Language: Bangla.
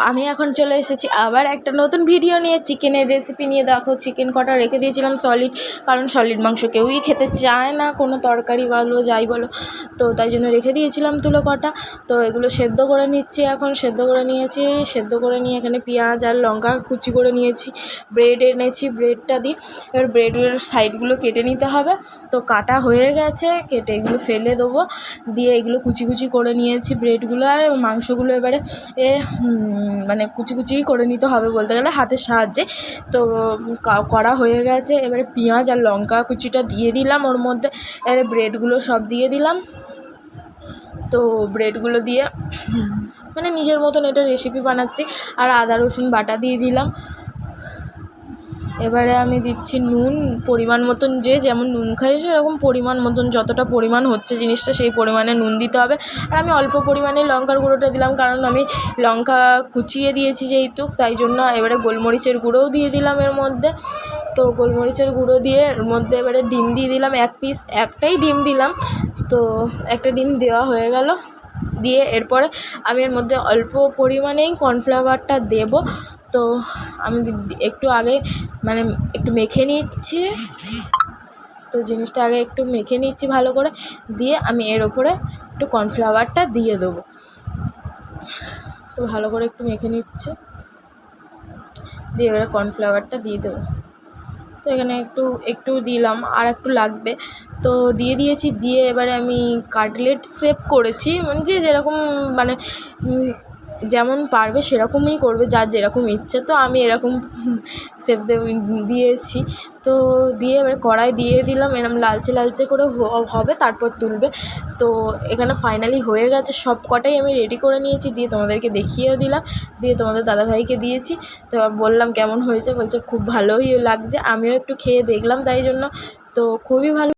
আমি এখন চলে এসেছি আবার একটা নতুন ভিডিও নিয়ে, চিকেনের রেসিপি নিয়ে। দেখো চিকেন কটা রেখে দিয়েছিলাম সলিড, কারণ সলিড মাংস কেউই খেতে চায় না, কোনো তরকারি বলো যাই বলো, তো তাই জন্য রেখে দিয়েছিলাম তুলো কটা। তো এগুলো সেদ্ধ করে নিচ্ছি, এখন সেদ্ধ করে নিয়েছি। সেদ্ধ করে নিয়ে এখানে পেঁয়াজ আর লঙ্কা কুচি করে নিয়েছি, ব্রেড এনেছি, ব্রেডটা দিই। এবার ব্রেডের সাইডগুলো কেটে নিতে হবে। তো কাটা হয়ে গেছে, কেটে এগুলো ফেলে দেবো, দিয়ে এগুলো কুচি কুচি করে নিয়েছি ব্রেডগুলো। আর মাংসগুলো এবারে মানে কুচি কুচি করে নিতে হবে বলতে গেলে, হাতের সাহায্যে। তো করা হয়ে গেছে, এবারে পেঁয়াজ আর লঙ্কা কুচিটা দিয়ে দিলাম ওর মধ্যে, এবারে ব্রেডগুলো সব দিয়ে দিলাম। তো ব্রেডগুলো দিয়ে মানে নিজের মতন এটা রেসিপি বানাচ্ছি। আর আদা রসুন বাটা দিয়ে দিলাম। এবারে আমি দিচ্ছি নুন পরিমাণ মতন, যে যেমন নুন খাই সেরকম পরিমাণ মতন, যতটা পরিমাণ হচ্ছে জিনিসটা সেই পরিমাণে নুন দিতে হবে। আর আমি অল্প পরিমাণে লঙ্কার গুঁড়োটা দিলাম, কারণ আমি লঙ্কা কুচিয়ে দিয়েছি যেহেতু, তাই জন্য। এবারে গোলমরিচের গুঁড়োও দিয়ে দিলাম এর মধ্যে। তো গোলমরিচের গুঁড়ো দিয়ে এর মধ্যে এবারে ডিম দিয়ে দিলাম, একটাই ডিম দিলাম। তো একটা ডিম দেওয়া হয়ে গেল, দিয়ে এরপরে আমি এর মধ্যে অল্প পরিমাণেই কর্নফ্লাওয়ারটা দেবো। তো আমি একটু আগে মানে একটু মেখে নিচ্ছি, তো জিনিসটা আগে একটু মেখে নিচ্ছি ভালো করে, দিয়ে আমি এর ওপরে একটু কর্নফ্লাওয়ারটা দিয়ে দেবো। তো ভালো করে একটু মেখে নিচ্ছি, দিয়ে এবারে কর্নফ্লাওয়ারটা দিয়ে দেবো। তো এখানে একটু দিলাম, আর একটু লাগবে, তো দিয়ে দিয়েছি। দিয়ে এবারে আমি কাটলেট শেপ করেছি, মানে যে যেরকম মানে যেমন পারবে সেরকমই করবে, যার যেরকম ইচ্ছে। তো আমি এরকম শেপ দিয়েছি। তো দিয়ে এবারে কড়াই দিয়ে দিলাম, এরকম লালচে লালচে করে হবে, তারপর তুলবে। তো এখানে ফাইনালি হয়ে গেছে, সব কটাই আমি রেডি করে নিয়েছি, দিয়ে তোমাদেরকে দেখিয়েও দিলাম, দিয়ে তোমাদের দাদাভাইকে দিয়েছি। তো বললাম কেমন হয়েছে, বলছে খুব ভালোই লাগছে। আমিও একটু খেয়ে দেখলাম তাই জন্য, তো খুবই ভালো।